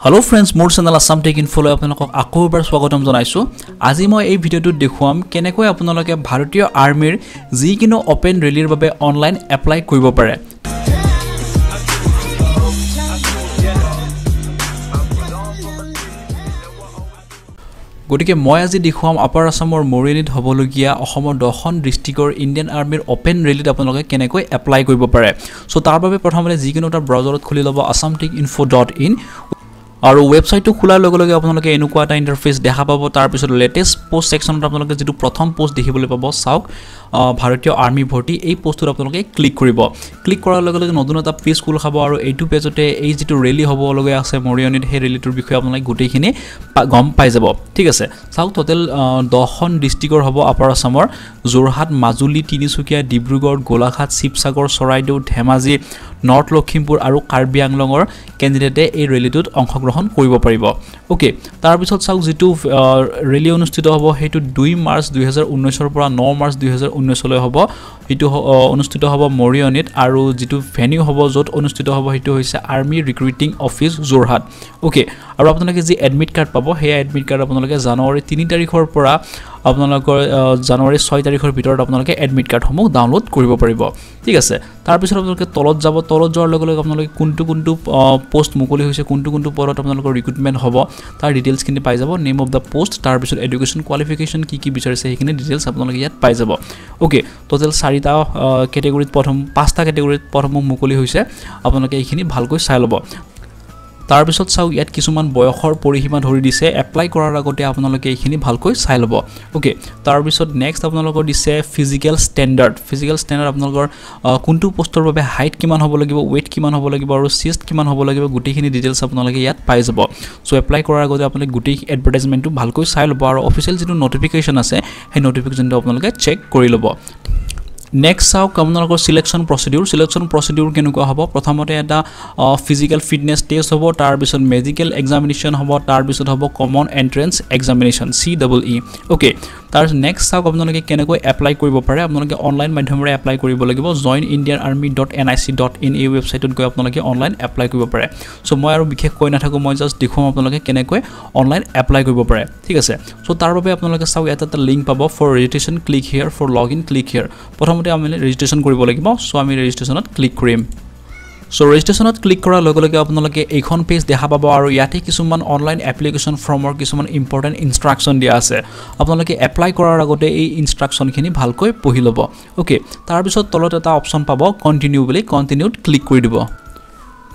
Hello friends, মোৰ channel Assam Tech Info লৈ আপোনালোকক আকৌ এবাৰ স্বাগতম জনাইছো। আজি মই এই ভিডিঅ'টোত দেখুৱাম কেনেকৈ আপোনালোকে ভাৰতীয় আৰ্মিৰ যিকিনো ওপেন ৰেলীৰ বাবে অনলাইন এপ্লাই কৰিব পাৰে। গতিকে মই আজি দেখুৱাম আপাৰ আসামৰ মৰিয়নিত হ'বলগীয়া অসমৰ 10খন ডিস্ট্ৰিক্টৰ ইণ্ডিয়ান আৰ্মিৰ ওপেন ৰেলীত আপোনালোকে কেনেকৈ এপ্লাই কৰিব পাৰে। সো তাৰ বাবে প্ৰথমতে যিকিনো এটা ব্ৰাউজাৰত খুলি ল'ব assamtechinfo.in আৰু ওয়েবসাইটটো খোলাৰ লগে লগে আপোনালোকে এনেকুৱা এটা ইন্টাৰফেস দেখা পাব। তাৰ পিছত লেটেস্ট পোষ্ট সেকশনত আপোনালোকে যেটো প্ৰথম পোষ্ট দেখিবলৈ পাব চাওক ভাৰতীয় আৰ্মি ভৰ্তি এই পোষ্টটোত আপোনালোকে ক্লিক কৰিব। ক্লিক কৰাৰ লগে লগে নতুন এটা পেজ খোল খাব আৰু এইটো পেজতে এই যেটো ৰেলী হ'ব লগা আছে মৰিয়নিত সেই ৰেলীটোৰ বিষয়ে আপোনালোকে গোটেইখিনি গম পাই যাব। ঠিক আছে, চাওক টোটাল 10খন ডিস্ট্ৰিক্টৰ হ'ব আপাৰ আসামৰ যোৰহাট, মাজুলী, তিনিচুকীয়া, ডিব্ৰুগড়, গোলাঘাট, শিৱসাগৰ, চৰাইদেউ, ধেমাজি, নৰ্থ লখিমপুৰ আৰু কাৰ্বি আংলঙৰ কেণ্ডিডেটে এই ৰেলীটোত অংশগ্ৰহণ কৰিব পাৰিব। ওকে, তাৰ পিছত চাওক যেটো ৰেলী অনুষ্ঠিত হ'ব হেতু 2 মাৰ্চ 2019 পৰা 9 মাৰ্চ 2019 লৈ হ'ব। এটো অনুষ্ঠিত হ'ব মৰিয়নিত আৰু যেটো ভেনিউ হ'ব যত অনুষ্ঠিত হ'ব হেতু হৈছে আৰ্মি ৰিক্ৰুটিং অফিচ যোৰহাট। ওকে, আৰু আপোনালোকে যি এডমিট কাৰ্ড পাব সেই এডমিট কাৰ্ড আপোনালোকে জানুৱাৰী 3 তাৰিখৰ পৰা আপোনালোকৰ জানুৱাৰী 6 তাৰিখৰ ভিতৰত আপোনালোকে এডমিট কাৰ্ডসমূহ ডাউনলোড কৰিব পাৰিব। ঠিক আছে, তাৰ পিছত আপোনালোকে তলত যাব। তলত যোৱাৰ লগে লগে আপোনালোকে কোনটো পোষ্ট মুকলি হৈছে, কোনটো পদত আপোনালোকৰ ৰিক্ৰুটমেন্ট হ'ব তাৰ ডিটেইলছ খিনি পাই যাব। নেম অফ দা পোষ্ট, তাৰ পিছত এডুকেশন কোৱালিফিকেশন কি বিচাৰিছে সেইখিনি ডিটেইলছ আপোনালোকে ইয়াত পাই যাব। ওকে, টোটাল 4টা ক্যাটাগৰীত 5টা ক্যাটাগৰীত পদসমূহ মুকলি হৈছে। আপোনালোকে এইখিনি ভালকৈ চাই ল'ব। তাৰ পিছত চাও ইয়াত কিছুমান বয়সৰ পৰিসীমা ধৰি দিছে। এপ্লাই কৰাৰ আগতে আপোনালোকে এইখিনি ভালকৈ চাই ল'ব। ওকে, তাৰ পিছত নেক্সট আপোনালোকৰ দিছে ফিজিক্যাল ষ্টেণ্ডাৰ্ড। ফিজিক্যাল ষ্টেণ্ডাৰ্ড আপোনালোকৰ কোনটো পোষ্টৰ বাবে হাইট কিমান হ'ব লাগিব, ওয়েট কিমান হ'ব লাগিব আৰু চেষ্ট কিমান হ'ব লাগিব গোটেইখিনি ডিটেইলছ আপোনালোকে ইয়াত পাই যাব। সো এপ্লাই কৰাৰ আগতে আপোনালোকে গোটেই এডভাৰটাইজমেন্টটো ভালকৈ চাই ল'ব আৰু অফিচিয়েল যেটো নটিফিকেশন আছে সেই নটিফিকেশনটো আপোনালোকে চেক কৰি ল'ব। নেক্সট চাওক আপোনালোকৰ সিলেকশন প্ৰসিডিউৰ কেনেকুৱা হ'ব। প্ৰথমতে এটা ফিজিক্যাল ফিটনেস টেষ্ট হ'ব, তাৰ পিছত মেডিকেল এক্সামিনেশন হ'ব, তাৰ পিছত হ'ব common entrance examination CEE। Okay, তাৰ নেক্সট চাওক আপোনালোকে কেনেকৈ এপ্লাই কৰিব পাৰে। আপোনালোকে অনলাইন মাধ্যমেৰে এপ্লাই কৰিব লাগিব। joinindianarmy.nic.in এই ওয়েবসাইটত গৈ আপোনালোকে অনলাইন এপ্লাই কৰিব পাৰে। সো মই আৰু বিশেষ কৈ নাথাকো, মই জাস্ট দেখুৱাম আপোনালোকে কেনেকৈ অনলাইন এপ্লাই কৰিব পাৰে। ঠিক আছে, সো তাৰ বাবে আপোনালোকে চাওক এটা লিংক পাব for registration, click here, for login, click here. প্ৰথমতে আমি ৰেজিষ্ট্ৰেচন কৰিব লাগিব। সো আমি ৰেজিষ্ট্ৰেচনত ক্লিক কৰিম। সো ৰেজিষ্ট্ৰেচনত ক্লিক কৰাৰ লগে লগে আপোনালোকে এইখন পেজ দেখা পাব আৰু ইয়াতে কিছুমান অনলাইন এপ্লিকেশন ফৰ্মৰ কিছুমান ইম্পৰ্টেন্ট ইনষ্ট্ৰাকচন দিয়া আছে। আপোনালোকে এপ্লাই কৰাৰ আগতে এই ইনষ্ট্ৰাকচনখিনি ভালকৈ পঢ়ি ল'ব। ওকে, তাৰ পিছত তলত এটা অপচন পাব কন্টিনিউ বুলি, কন্টিনিউত ক্লিক কৰি দিব।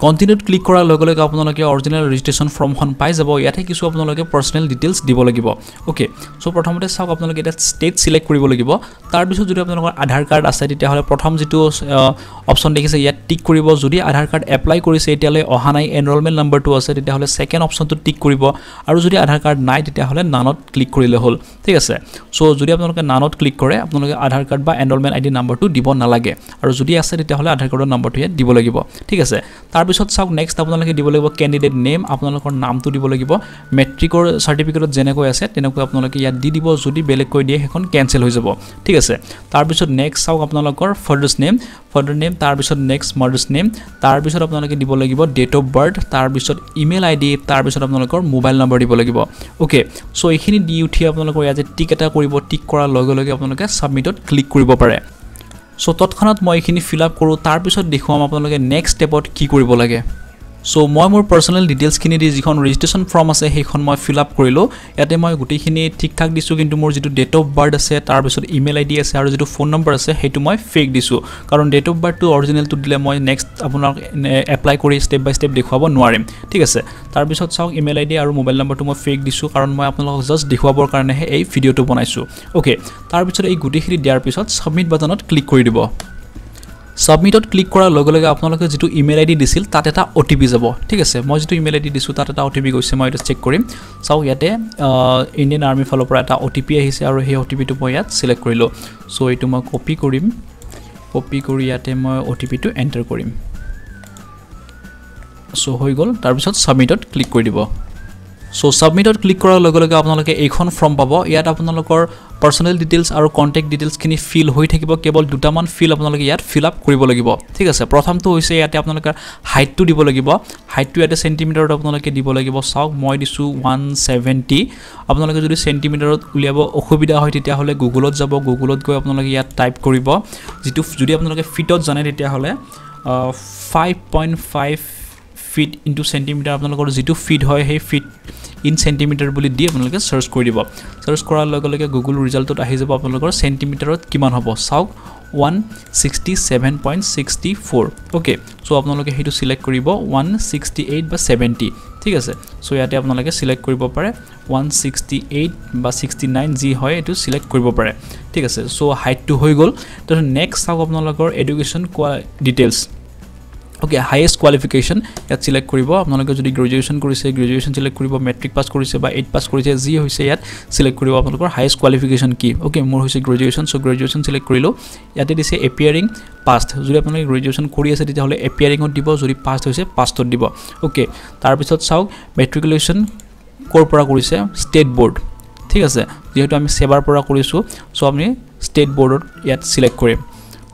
কন্টিনিউত ক্লিক কৰাৰ লগে লগে আপোনালোকে অৰিজিনেল ৰেজিষ্ট্ৰেচন ফৰ্মখন পাই যাব। ইয়াতে কিছু আপোনালোকে পাৰ্সোনেল ডিটেইলছ দিব লাগিব। ওকে, সো প্ৰথমতে চাওক আপোনালোকে এটা ষ্টেট সিলেক্ট কৰিব লাগিব। তাৰ পিছত যদি আপোনালোকৰ আধাৰ কাৰ্ড আছে তেতিয়া হলে প্ৰথম যেটো অপচন দেখিছে ইয়াত টিক কৰিব। যদি আধাৰ কাৰ্ড এপ্লাই কৰিছে এতিয়ালৈ অহা নাই, এনৰোলমেন্ট নাম্বাৰটো আছে তেতিয়া হলে সেকেন্ড অপচনটো টিক কৰিব আৰু যদি আধাৰ কাৰ্ড নাই তেতিয়া হলে নানত ক্লিক কৰিলে হ'ল। ঠিক আছে, সো যদি আপোনালোকে নানত ক্লিক কৰে আপোনালোকে আধাৰ কাৰ্ড বা এনৰোলমেন্ট আইডি নাম্বাৰটো দিব নালাগে আৰু যদি আছে তেতিয়া হলে আধাৰ কাৰ্ডৰ নাম্বাৰটো ইয়াত দিব লাগিব। ঠিক আছে, তাৰ পিছত চাওক নেক্সট আপোনালোকে দিব লাগিব ক্যান্ডিডেট নেম, আপোনালোকৰ নামটো দিব লাগিব। মেট্ৰিকৰ সাৰ্টিফিকেটত যেনেকৈ আছে তেনেকৈ আপোনালোকে ইয়াত দি দিব। যদি বেলেগ কৈ দিয়ে হেখন কেনসেল হৈ যাব। ঠিক আছে, তাৰ পিছত নেক্সট চাওক আপোনালোকৰ ফাদাৰ নেম, তাৰ পিছত নেক্সট মাদাৰ্স নেম, তাৰ পিছত আপোনালোকে দিব লাগিব ডেট অফ বাৰ্থ, তাৰ পিছত ইমেইল আইডি, তাৰ পিছত আপোনালোকৰ মোবাইল নম্বৰ দিব লাগিব। ওকে, সো এইখিনি দি উঠি আপোনালোকৰ ইয়াতে টিক এটা কৰিব। টিক কৰাৰ লগে লগে আপোনালোকে সাবমিটত ক্লিক কৰিব পাৰে। সো তৎক্ষণাত মই এইখিনি ফিল আপ কৰোঁ। তাৰ পিছত দেখুৱাম আপোনালোকে নেক্সট ষ্টেপত কি কৰিব লাগে। সো মই মোৰ পাৰ্সোনেল ডিটেইলছখিনি দি যিখন ৰেজিষ্ট্ৰেচন ফৰ্ম আছে সেইখন মই ফিল আপ কৰিলো। ইয়াতে মই গোটেইখিনি ঠিকঠাক দিছো, কিন্তু মোৰ যেটো ডেট অফ বাৰ্থ আছে, তাৰ পিছত ইমেইল আইডি আছে আৰু যেটো ফোন নম্বৰ আছে সেইটো মই ফেক দিছো, কাৰণ ডেট অফ বাৰ্থটো অৰিজিনেলটো দিলে মই নেক্সট আপোনাক এপ্লাই কৰি ষ্টেপ বাই ষ্টেপ দেখুৱাব নোৱাৰিম। ঠিক আছে, তাৰ পিছত চাওক ইমেইল আইডি আৰু মোবাইল নম্বৰটো মই ফেক দিছো, কাৰণ মই আপোনালোকক জাস্ট দেখুৱাবৰ কাৰণেহে এই ভিডিঅটো বনাইছো। ওকে, তাৰ পিছত এই গোটেইখিনি দিয়াৰ পিছত সাবমিট বাটনত ক্লিক কৰি দিব। সাবমিটত ক্লিক কৰাৰ লগে লগে আপোনালোকে যেটো ইমেইল আইডি দিছিল তাত এটা ওটিপি যাব। ঠিক আছে, মই যেটো ইমেইল আইডি দিছো তাত এটা ওটিপি গৈছে, মই এটা চেক কৰিম। চাওক ইয়াতে ইণ্ডিয়ান আৰ্মি ফালৰ পৰা এটা ওটিপি আহিছে আৰু সেই ওটিপিটো মই ইয়াত সিলেক্ট কৰিলো। সো এইটো মই কপি কৰিম, কপি কৰি ইয়াতে মই ওটিপিটো এন্টাৰ কৰিম। সো হৈ গ'ল। তাৰ পিছত সাবমিটত ক্লিক কৰি দিব। সো সাবমিটত ক্লিক কৰাৰ লগে লগে আপোনালোকে এইখন ফৰ্ম পাব ইয়াত আপোনালোকৰ পাৰ্সোনেল ডিটেইলছ আৰু কন্টেক্ট ডিটেইলছ খিনি ফিল হৈ থাকিব কেৱল দুটামান ফিল আপোনালোকে ইয়াত ফিল আপ কৰিব লাগিব ঠিক আছে প্ৰথমটো হৈছে ইয়াতে আপোনালোকৰ হাইটটো দিব লাগিব হাইটটো ইয়াতে সেন্টিমিটাৰত আপোনালোকে দিব লাগিব চাওক মই দিছো 170 আপোনালোকে যদি সেন্টিমিটাৰত উলিয়াব অসুবিধা হয় তেতিয়া হলে গুগলত যাব গুগলত গৈ আপোনালোকে ইয়াত টাইপ কৰিব যেটো যদি আপোনালোকে ফিটত জানে তেতিয়া হলে 5.5 feet into centimeter আপোনালোকৰ যেটো ফিট হয় সেই ফিট ইন সেন্টিমিটাৰ বুলি দি আপোনালোকে সাৰ্চ কৰি দিব সাৰ্চ কৰাৰ লগে লগে গুগল ৰিজাল্টত আহি যাব আপোনালোকৰ সেন্টিমিটাৰত কিমান হ'ব চাওক 167.64 ওকে সো আপোনালোকে হেতু সিলেক্ট কৰিব 168 বা 70 ঠিক আছে সো ইয়াতে আপোনালোকে সিলেক্ট কৰিব পাৰে 168 বা 69 জি হয় এটো সিলেক্ট কৰিব পাৰে ঠিক আছে সো হাইটটো হৈ গল তো নেক্সট চাওক আপোনালোকৰ education details Okay, highest qualification ইয়াত সিলেক্ট কৰিব আপোনালোকে যদি গ্ৰেজুৱেচন কৰিছে গ্ৰেজুৱেচন সিলেক্ট কৰিব মেট্ৰিক পাস কৰিছে বা 8 পাস কৰিছে জি হৈছে ইয়াত সিলেক্ট কৰিব আপোনালোকৰ হাইয়েষ্ট কোৱালিফিকেশন কি ওকে মোৰ হৈছে গ্ৰেজুৱেচন সো গ্ৰেজুৱেচন সিলেক্ট কৰিলো ইয়াতে দিছে এপিয়াৰিং পাস্ট যদি আপোনালোকে গ্ৰেজুৱেচন কৰি আছে তেতিয়া হলে এপিয়াৰিংত দিব যদি পাস্ট হৈছে পাস্টত দিব ওকে তাৰ পিছত চাওক মেট্ৰিকুলেশন কৰ পৰা কৰিছে ষ্টেট বোৰ্ড ঠিক আছে যেহেতু আমি সেবাৰ পৰা কৰিছো সো আমি ষ্টেট বোৰ্ডত ইয়াত সিলেক্ট কৰিম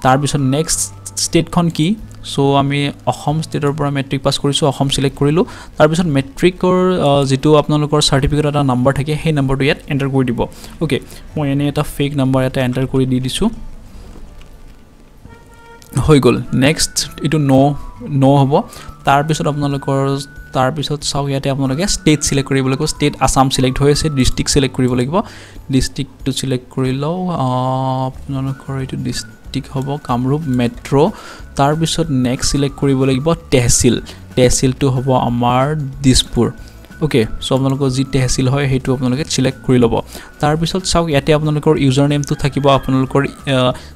তাৰ পিছত নেক্সট ষ্টেটখন কি সো আমি অসম ষ্টেটৰ পৰা মেট্ৰিক পাস কৰিছো অসম সিলেক্ট কৰিলো তাৰ পিছত মেট্ৰিকৰ যেটো আপোনালোকৰ সাৰ্টিফিকেট এটা নম্বৰ থাকে সেই নম্বৰটো ইয়াত এন্টাৰ কৰি দিব ওকে মই এনে এটা ফেক নম্বৰ এটা এন্টাৰ কৰি দি দিছো হৈ গল নেক্সট ইটো নো হ'ব তাৰ পিছত আপোনালোকৰ তাৰ পিছত চাও ইয়াতে আপোনালোকে ষ্টেট সিলেক্ট কৰিব লাগিব ষ্টেট আসাম সিলেক্ট হৈ আছে ডিস্ট্ৰিক্ট সিলেক্ট কৰিব লাগিব ডিস্ট্ৰিক্টটো সিলেক্ট কৰি লও আপোনালোকৰ ইটো ডিস্ট্ৰিক্ট হ'ব কামৰূপ মেট্ৰো তাৰ পিছত নেক্সট সিলেক্ট কৰিব লাগিব তহসিলটো হ'ব আমাৰ দিছপুৰ ওকে সো আপোনালোকৰ যি তহসিল হয় হেতু আপোনালোকে সিলেক্ট কৰি লব তাৰ পিছত চাওক ইয়াতে আপোনালোকৰ ইউজাৰ নেমটো থাকিব আপোনালোকৰ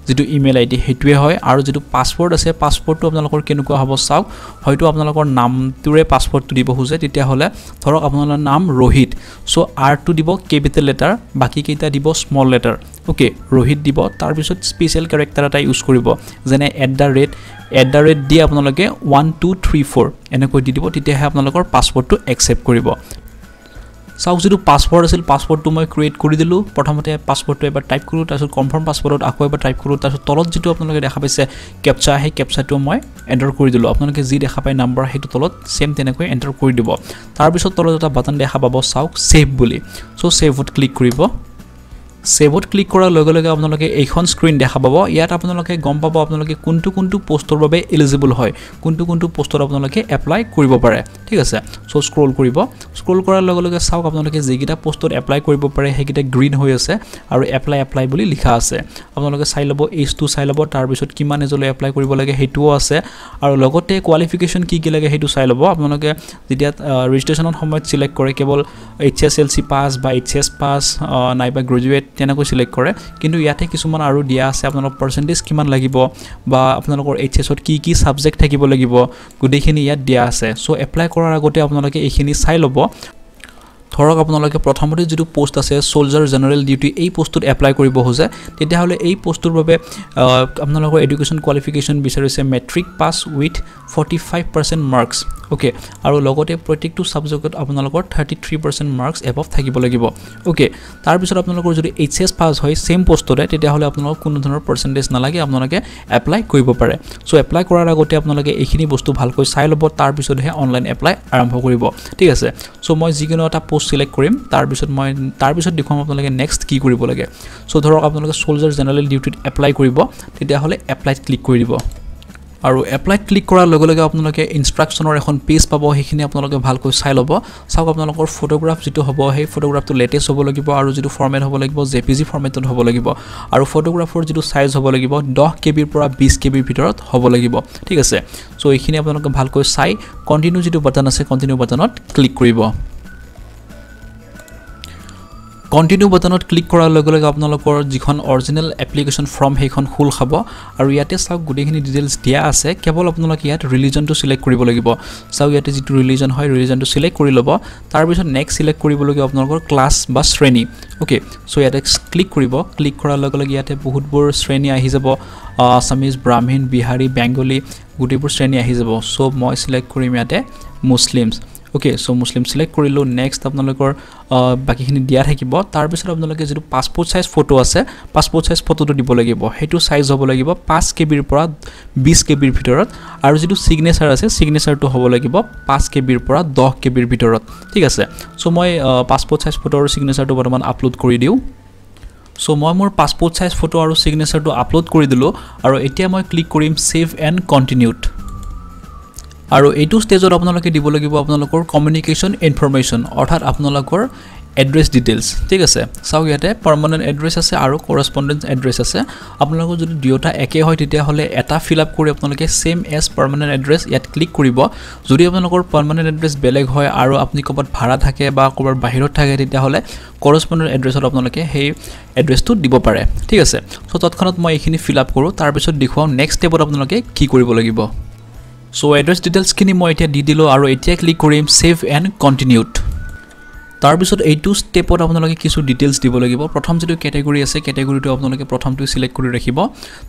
যেটো ইমেইল আইডি হেতুৱে হয় আৰু যেটো পাসপোৰ্ট আছে পাসপোৰ্টটো আপোনালোকৰ কেনেকুৱা হ'ব চাওক হয়তো আপোনালোকৰ নামটোৰে পাসপোৰ্টটো দিব খুজে তেতিয়া হলে ধৰক আপোনালোকৰ নাম ৰোহিত সো আৰটো দিব কেপিটেল লেটাৰ বাকি কেইটা দিব স্মল লেটাৰ ওকে ৰোহিত দিব তাৰ পিছত স্পেশাল ক্যাৰেক্টাৰ এটা ইউজ কৰিব যেনে @ দি আপোনালোকে 1234 এনেকৈ দি দিব তেতিয়া আপোনালোকৰ পাসপোৰ্টটো একচেপ্ট কৰিব চাওক যেটো পাসপোৰ্ট আছিল পাসপোৰ্টটো মই ক্ৰিয়েট কৰি দিলো প্ৰথমতে পাসপোৰ্টটো এবাৰ টাইপ কৰো তাৰপিছত কনফাৰ্ম পাসপোৰ্টত আকৌ এবাৰ টাইপ কৰো তাৰপিছত তলত যেটো আপোনালোকে দেখা পাইছে ক্যাপচা সেই ক্যাপচাটো মই এন্টাৰ কৰি দিলো আপোনালোকে যি দেখা পায় নম্বৰ হেতু তলত সেম তেনেকৈ এন্টাৰ কৰি দিব তাৰ পিছত তলত এটা বাটন দেখা পাব চাওক সেভ বুলি সো সেভত ক্লিক কৰিব সেভত ক্লিক কৰাৰ লগে লগে আপোনালোকে এইখন স্ক্ৰিন দেখা পাব ইয়াত আপোনালোকে গম পাব আপোনালোকে কোনটো পোষ্টৰ বাবে এলিজিবল হয় কোনটো পোষ্টৰ আপোনালোকে এপ্লাই কৰিব পাৰে ঠিক আছে সো স্ক্ৰল কৰিব স্ক্ৰল কৰাৰ লগে লগে চাওক আপোনালোকে যেগিটা পোষ্টত এপ্লাই কৰিব পাৰে হেগিটা গ্ৰীন হৈ আছে আৰু এপ্লাই বুলি লিখা আছে আপোনালোকে চাই লব এজটো চাই লব তাৰ পিছত কিমান এজলৈ এপ্লাই কৰিব লাগে হেতুও আছে আৰু লগতে কোৱালিফিকেশন কি লাগে হেতু চাই লব আপোনালোকে যেতিয়া ৰেজিষ্ট্ৰেচনৰ সময়ত সিলেক্ট কৰে কেৱল HSLC পাস বা HS পাস নাইবা গ্ৰেজুৱেট তেনেকৈ সিলেক্ট কৰে কিন্তু ইয়াতে কিছুমান আৰু দিয়া আছে আপোনালোকৰ পাৰ্সেন্টেজ কিমান লাগিব বা আপোনালোকৰ HS ত কি সাবজেক্ট থাকিব লাগিব গুটেখিনি ইয়াত দিয়া আছে সো এপ্লাই কৰাৰ আগতে আপোনালোকে এইখিনি চাই লব ধৰক আপোনালোকে প্ৰথমতে যেটো পোষ্ট আছে সোলজাৰ জেনাৰেল ডিউটি এই পোষ্টত এপ্লাই কৰিব হোজে তেতিয়া হলে এই পোষ্টৰ বাবে আপোনালোকৰ এডুকেশন কোৱালিফিকেশন বিচাৰিছে matric pass with 45% marks okay আৰু লগতে প্ৰত্যেকটো সাবজেক্টত আপোনালোকৰ 33% মাৰ্কস এবভ থাকিব লাগিব ওকে তাৰ পিছত আপোনালোকৰ যদি HS পাস হয় সেম পোষ্টতে তেতিয়া হলে আপোনালোকৰ কোনো ধৰণৰ পাৰ্সেন্টেজ নালাগে আপোনালোকে এপ্লাই কৰিব পাৰে সো এপ্লাই কৰাৰ আগতে আপোনালোকে এইখিনি বস্তু ভালকৈ চাই লব তাৰ পিছতহে অনলাইন এপ্লাই আৰম্ভ কৰিব ঠিক আছে সো মই যিকোনো এটা পোষ্ট সিলেক্ট কৰিম তাৰ পিছত দেখুৱাম আপোনালোকে নেক্সট কি কৰিব লাগে সো ধৰক আপোনালোকে সোলজাৰ জেনাৰেল ডিউটিত এপ্লাই কৰিব তেতিয়া হলে এপ্লাইত ক্লিক কৰি দিব আৰু এপ্লাইত ক্লিক কৰাৰ লগে লগে আপোনালোকে ইনষ্ট্ৰাকচনৰ এখন পেজ পাব হেখিনি আপোনালোকে ভালকৈ চাই লব চাওক আপোনালোকৰ ফটোগ্ৰাফ যেটো হ'ব সেই ফটোগ্ৰাফটো লেটেষ্ট হ'ব লাগিব আৰু যেটো ফৰমেট হ'ব লাগিব JPG ফৰমেটত হ'ব লাগিব আৰু ফটোগ্ৰাফৰ যেটো সাইজ হ'ব লাগিব 10 KB ৰ পৰা 20 KB ৰ ভিতৰত হ'ব লাগিব ঠিক আছে সো এইখিনি আপোনালোকে ভালকৈ চাই কন্টিনিউ যেটো বাটন আছে কন্টিনিউ বাটনত ক্লিক কৰিব কন্টিনিউ বাটনত ক্লিক কৰাৰ লগে লগে আপোনালোকৰ যিখন অৰিজিনাল এপ্লিকেশন ফৰ্ম হেখন খুল খাব আৰু ইয়াতে চাওক গুটেখিনি ডিটেইলছ দিয়া আছে কেৱল আপোনালোকে ইয়াত ৰিলিজনটো সিলেক্ট কৰিব লাগিব চাওক ইয়াতে যেটো ৰিলিজন হয় ৰিলিজনটো সিলেক্ট কৰি লব তাৰ পিছত নেক্সট সিলেক্ট কৰিব লাগিব আপোনালোকৰ ক্লাছ বা শ্ৰেণী ওকে সো ইয়াতে ক্লিক কৰিব ক্লিক কৰাৰ লগে লগে ইয়াতে বহুতবোৰ শ্ৰেণী আহি যাব আসামিজ ব্ৰাহ্মণ বিহাৰী বেংগলী গুটেবোৰ শ্ৰেণী আহি যাব সো মই সিলেক্ট কৰিম ইয়াতে মুছলিমছ ওকে সো মুসলিম সিলেক্ট কৰিলো নেক্সট আপোনালোকৰ বাকিখিনি দিয়া থাকিব তাৰ পিছত আপোনালোকে যেটো পাসপোৰ্ট সাইজ ফটো আছে পাসপোৰ্ট সাইজ ফটোটো দিব লাগিব হেতু সাইজ হ'ব লাগিব 5 KB ৰ পৰা 20 KB ৰ ভিতৰত আৰু যেটো সিগনেচাৰ আছে সিগনেচাৰটো হ'ব লাগিব 5 KB ৰ পৰা 10 KB ৰ ভিতৰত ঠিক আছে সো মই পাসপোৰ্ট সাইজ ফটো আৰু সিগনেচাৰটো বৰ্তমান আপলোড কৰি দিও সো মই মোৰ পাসপোৰ্ট সাইজ ফটো আৰু সিগনেচাৰটো আপলোড কৰি দিলো আৰু এতিয়া মই ক্লিক কৰিম সেভ এণ্ড কন্টিনিউড আৰু এইটো ষ্টেজত আপোনালোকে দিব লাগিব আপোনালোকৰ কমিউনিকেশ্যন ইনফৰমেশন অৰ্থাৎ আপোনালোকৰ এড্ৰেছ ডিটেইলছ ঠিক আছে চাও ইয়াতে পাৰ্মানেন্ট এড্ৰেছ আছে আৰু কৰেসপন্ডেন্স এড্ৰেছ আছে আপোনালোকৰ যদি দুয়োটা একে হয় তেতিয়া হলে এটা ফিল আপ কৰি আপোনালোকে সেম এজ পাৰ্মানেন্ট এড্ৰেছ ইয়াত ক্লিক কৰিব যদি আপোনালোকৰ পাৰ্মানেন্ট এড্ৰেছ বেলেগ হয় আৰু আপুনি ক'বাত ভাড়া থাকে বা ক'বাত বাহিৰত থাকে তেতিয়া হলে কৰেসপন্ডেন্ট এড্ৰেছত আপোনালোকে সেই এড্ৰেছটো দিব পাৰে ঠিক আছে সো তৎক্ষণাত মই এইখিনি ফিল আপ কৰো তাৰ পিছত দেখুৱাও নেক্সট ষ্টেপত আপোনালোকে কি কৰিব লাগিব সো এড্ৰেছ ডিটেইলছ খিনি মই এতিয়া দি দিলো আৰু এতিয়া ক্লিক কৰিম সেভ এণ্ড কন্টিনিউড তাৰ পিছত এইটো ষ্টেপত আপোনালোকে কিছু ডিটেইলছ দিব লাগিব প্ৰথম যেটো ক্যাটাগৰী আছে ক্যাটাগৰীটো আপোনালোকে প্ৰথমটো সিলেক্ট কৰি ৰাখিব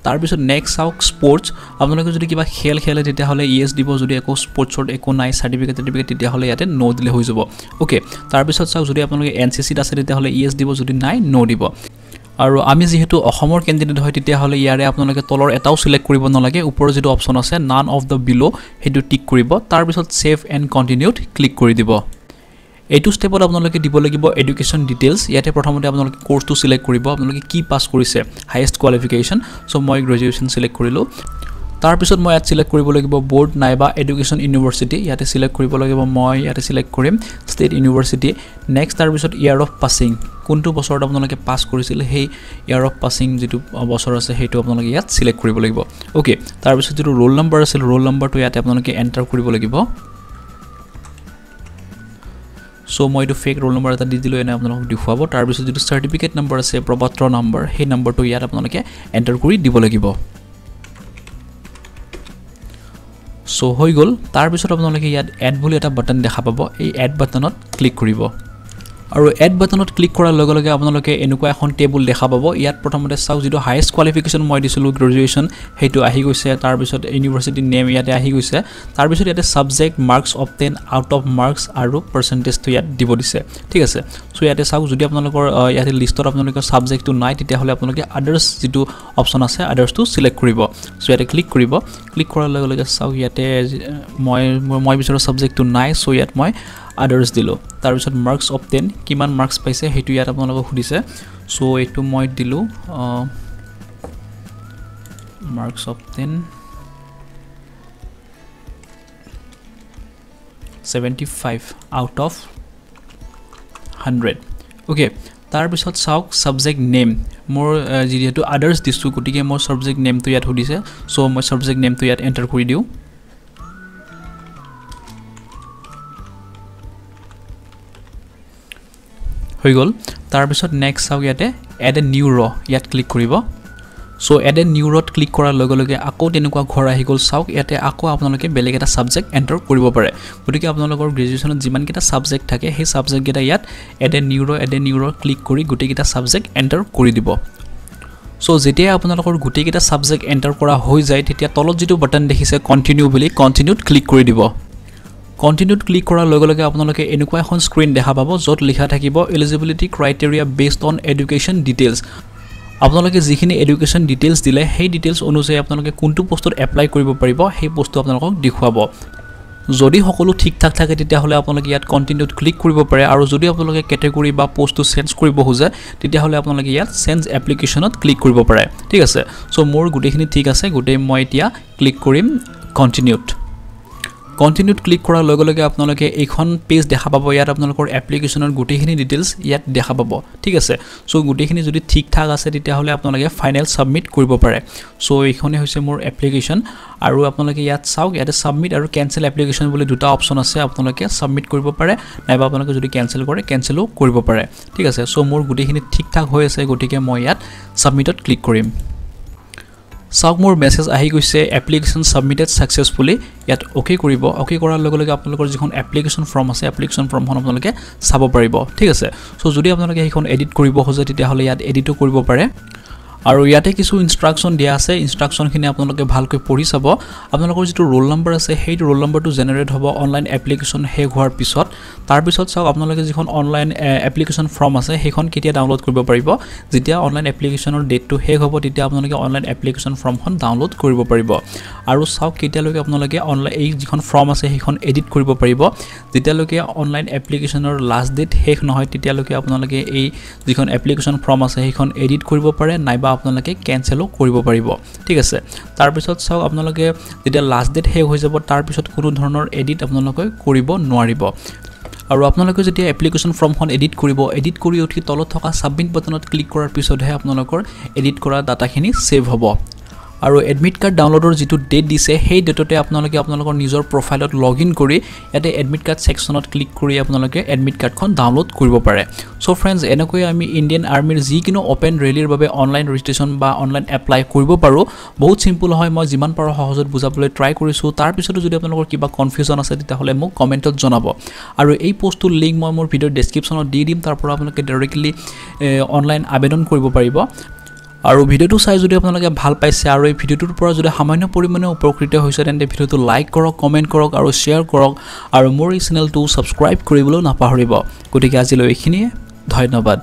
তাৰ পিছত নেক্সট আউট স্পৰ্টছ আপোনালোকে যদি কিবা খেল খেলে তেতিয়া হলে ইএস দিব যদি একো স্পৰ্টছৰ একো নাই সাৰ্টিফিকেট তেতিয়া হলে ইয়াতে নো দিলে হৈ যাব ওকে তাৰ পিছত চাও যদি আপোনালোকে এনসিসিত আছে তেতিয়া হলে ইএস দিব যদি নাই নো দিব আৰু আমি যেহেতু অসমৰ ক্যান্ডিডেট হয় তেতিয়া হলে ইয়াৰে আপোনালোকে তলৰ এটাও সিলেক্ট কৰিব নালাগে ওপৰৰ যেটো অপচন আছে নান অফ দা বিলো হেতু টিক কৰিব তাৰ পিছত সেভ এণ্ড কন্টিনিউড ক্লিক কৰি দিব এইটো ষ্টেপত আপোনালোকে দিব লাগিব এডুকেশ্যন ডিটেইলছ ইয়াতে প্ৰথমতে আপোনালোকে কোৰ্সটো সিলেক্ট কৰিব আপোনালোকে কি পাস কৰিছে হাইয়েষ্ট কোৱালিফিকেশন সো মই গ্ৰেজুৱেচন সিলেক্ট কৰিলো তাৰ পিছত মই ইয়াত সিলেক্ট কৰিব লাগিব বোৰ্ড নাইবা এডুকেশ্যন ইউনিভাৰ্সিটি ইয়াতে সিলেক্ট কৰিব লাগিব মই ইয়াতে সিলেক্ট কৰিম ষ্টেট ইউনিভাৰ্সিটি নেক্সট তাৰ পিছত ইয়াৰ অফ পাসিং কোনটো বছৰত আপোনালোকে পাস কৰিছিল সেই ইয়াৰ অফ পাসিং যেটো বছৰ আছে হেতু আপোনালোকে ইয়াত সিলেক্ট কৰিব লাগিব ওকে তাৰ পিছত যেটো ৰোল নম্বৰ আছিল ৰোল নম্বৰটো ইয়াতে আপোনালোকে এন্টাৰ কৰিব লাগিব সো মই এটো ফেক ৰোল নম্বৰ এটা দি দিলো এনে আপোনালোকক দেখুৱাব তাৰ পিছত যেটো সাৰ্টিফিকেট নম্বৰ আছে প্ৰপত্ৰ নম্বৰ সেই নম্বৰটো ইয়াত আপোনালোকে এন্টাৰ কৰি দিব লাগিব সো হৈ গল তাৰ পিছত আপোনালোকে ইয়াত এড বুলি এটা বাটন দেখা পাব এই এড বাটনত ক্লিক কৰিব আৰু এড বাটনত ক্লিক কৰাৰ লগে লগে আপোনালোকে এনেকুৱা এখন টেবুল দেখা পাব ইয়াত প্ৰথমতে চাও যেটো হাইয়েষ্ট কোৱালিফিকেশন মই দিছিলো গ্ৰেজুৱেচন হেতু আহি গৈছে তাৰ পিছত ইউনিভাৰ্সিটি নেম ইয়াতে আহি গৈছে তাৰ পিছত ইয়াতে subject marks obtain out of marks আৰু পাৰ্সেন্টেজটো ইয়াত দিব দিছে ঠিক আছে সো ইয়াতে চাও যদি আপোনালোকৰ ইয়াতে লিষ্টত আপোনালোকৰ সাবজেক্টটো নাই তেতিয়া হলে আপোনালোকে আদাৰ্স যেটো অপচন আছে আদাৰ্সটো সিলেক্ট কৰিব সো ইয়াতে ক্লিক কৰিব ক্লিক কৰাৰ লগে লগে চাও ইয়াতে মই বিচৰা সাবজেক্টটো নাই সো ইয়াত মই others দিলো তাৰ পিছত মাৰ্কস অফ 10 কিমান মাৰ্কস পাইছে হেতু ইয়াত আপোনালোকক খুদিছে সো এটো মই দিলো marks of 10 75 out of 100 okay তাৰ পিছত চাওক সাবজেক্ট নেম মোৰ যেটো আদাৰ্স দিছো গটিকে মোৰ সাবজেক্ট নেমটো ইয়াত খুদিছে সো মই সাবজেক্ট নেমটো ইয়াত এন্টাৰ কৰি দিও হৈ গল তাৰ পিছত নেক্সট চাও ইয়াতে এড এ নিউ ৰ ইয়াত ক্লিক কৰিব সো এড এ নিউ ৰত ক্লিক কৰাৰ লগে লগে আকৌ তেনেকুৱা ঘৰ আহি গল চাওক ইয়াতে আকৌ আপোনালোকে বেলেগ এটা সাবজেক্ট এন্টাৰ কৰিব পাৰে গতিকে আপোনালোকৰ গ্ৰেজুৱেচনত যিমান কিটা সাবজেক্ট থাকে সেই সাবজেক্ট কেটা ইয়াত এড এ নিউ ৰ ক্লিক কৰি গুটেই কিটা সাবজেক্ট এন্টাৰ কৰি দিব সো যেতিয়া আপোনালোকৰ গুটেই কিটা সাবজেক্ট এন্টাৰ কৰা হৈ যায় তেতিয়া তলত যেটো বাটন দেখিছে কন্টিনিউ বুলি কন্টিনিউড ক্লিক কৰি দিব কন্টিনিউড ক্লিক কৰাৰ লগে লগে আপোনালোকে এনেকুৱা এখন স্ক্ৰীন দেখা পাব যত লিখা থাকিব eligibility criteria based on education details আপোনালোকে যিখিনি এডুকেশ্যন ডিটেইলছ দিলে সেই ডিটেইলছ অনুযায়ী আপোনালোকে কোনটো পোষ্টত এপ্লাই কৰিব পাৰিব সেই পোষ্টটো আপোনালোকক দেখুৱাব যদি সকলো ঠিক ঠাক থাকে তেতিয়া হলে আপোনালোকে ইয়াত কন্টিনিউড ক্লিক কৰিব পাৰে আৰু যদি আপোনালোকে ক্যাটাগৰী বা পোষ্টটো চেঞ্জ কৰিব খোজে তেতিয়া হলে আপোনালোকে ইয়াত চেঞ্জ এপ্লিকেশনত ক্লিক কৰিব পাৰে ঠিক আছে সো মোৰ গুটেখিনি ঠিক আছে গুটেই মই এতিয়া ক্লিক কৰিম কন্টিনিউড ক্লিক কৰাৰ লগে লগে আপোনালোকে এইখন পেজ দেখা পাব ইয়াত আপোনালোকৰ এপ্লিকেশনৰ গুটেখিনি ডিটেইলছ ইয়াত দেখা পাব ঠিক আছে সো গুটেখিনি যদি ঠিক ঠাক আছে তেতিয়া হলে আপোনালোকে ফাইনাল সাবমিট কৰিব পাৰে সো এইখনে হৈছে মোৰ এপ্লিকেশন আৰু আপোনালোকে ইয়াত চাওক ইয়াতে সাবমিট আৰু কেনসেল এপ্লিকেশন বুলি দুটা অপচন আছে আপোনালোকে সাবমিট কৰিব পাৰে নাইবা আপোনালোকে যদি কেনসেল কৰে কেনসেলও কৰিব পাৰে ঠিক আছে সো মোৰ গুটেখিনি ঠিক ঠাক হৈ আছে গটিকে মই ইয়াত সাবমিটত ক্লিক কৰিম সাওক মোৰ মেসেজ আহি গৈছে এপ্লিকেশন সাবমিটেড সাকসেসফুলি ইয়াত ওকে কৰিব ওকে কৰাৰ লগে লগে আপোনালোকৰ যিখন এপ্লিকেশন ফৰ্ম আছে এপ্লিকেশন ফৰ্মখন আপোনালোকে চাব পাৰিব ঠিক আছে সো যদি আপোনালোকে এইখন এডিট কৰিব খোজে তেতিয়া হলে ইয়াত এডিটও কৰিব পাৰে আৰু ইয়াতে কিছু ইনষ্ট্ৰাকচন দিয়া আছে ইনষ্ট্ৰাকচনখিনি আপোনালোকে ভালকৈ পঢ়ি চাব আপোনালোকৰ যেটো ৰোল নম্বৰ আছে সেই ৰোল নম্বৰটো জেনাৰেট হ'ব অনলাইন এপ্লিকেশন শেষ হোৱাৰ পিছত তাৰ পিছত চাওক আপোনালোকে যিখন অনলাইন এপ্লিকেশন ফৰ্ম আছে সেইখন কেতিয়া ডাউনলোড কৰিব পাৰিব যেতিয়া অনলাইন এপ্লিকেশনৰ ডেটটো শেষ হ'ব তেতিয়া আপোনালোকে অনলাইন এপ্লিকেশন ফৰ্মখন ডাউনলোড কৰিব পাৰিব আৰু চাওক কেতিয়ালৈকে আপোনালোকে অনলাইন এই যিখন ফৰ্ম আছে সেইখন এডিট কৰিব পাৰিব যেতিয়ালৈকে অনলাইন এপ্লিকেশনৰ লাষ্ট ডেট শেষ নহয় তেতিয়ালৈকে আপোনালোকে এই যিখন এপ্লিকেশন ফৰ্ম আছে সেইখন এডিট কৰিব পাৰে নাইবা আপোনালোকে কেনসেলও কৰিব পাৰিব ঠিক আছে তাৰ পিছত চাওক আপোনালোকে যেতিয়া লাষ্ট ডেট শেষ হৈ যাব তাৰ পিছত কোনো ধৰণৰ এডিট আপোনালোকে কৰিব নোৱাৰিব আৰু আপোনালোকে যেতিয়া এপ্লিকেশন ফৰ্মখন এডিট কৰি উঠি তলত থকা সাবমিট বাটনত ক্লিক কৰাৰ পিছতহে আপোনালোকৰ এডিট কৰা ডাটাখিনি সেভ হ'ব আৰু এডমিট কাৰ্ড ডাউনলোডৰ যেটো ডেট দিছে সেই ডেটতে আপোনালোকে আপোনালোকৰ নিজৰ প্ৰফাইলত লগইন কৰি ইয়াতে এডমিট কাৰ্ড সেকশনত ক্লিক কৰি আপোনালোকে এডমিট কাৰ্ডখন ডাউনলোড কৰিব পাৰে সো फ्रेंड्स এনেকৈ আমি ইন্ডিয়ান আৰ্মিৰ যিকিনো ওপেন ৰেলীৰ বাবে অনলাইন ৰেজিষ্ট্ৰেচন বা অনলাইন এপ্লাই কৰিব পাৰো বহুত সিম্পল হয় মই যিমান পাৰো সহজত বুজাবলৈ ট্ৰাই কৰিছো তাৰ পিছতো যদি আপোনালোকৰ কিবা কনফিউজন আছে তেতিয়াহলে মোক কমেন্টত জনাব আৰু এই পোষ্টৰ লিংক মই মোৰ ভিডিঅ ডেসক্ৰিপচনত দি দিম তাৰ পৰা আপোনালোকে ডাইৰেক্টলি অনলাইন আবেদন কৰিব পাৰিব আৰু ভিডিওটো চাই যদি আপোনালোকে ভাল পাইছে আৰু এই ভিডিওটোৰ পৰা যদি সামান্য পৰিমাণে উপকৃত হৈছে তেন্তে ভিডিওটো লাইক কৰক কমেন্ট কৰক আৰু শেয়াৰ কৰক আৰু মোৰ এই চেনেলটো সাবস্ক্ৰাইব কৰিবলৈ নাপাহৰিব গতিকে আজিলৈ এইখিনিয়ে ধন্যবাদ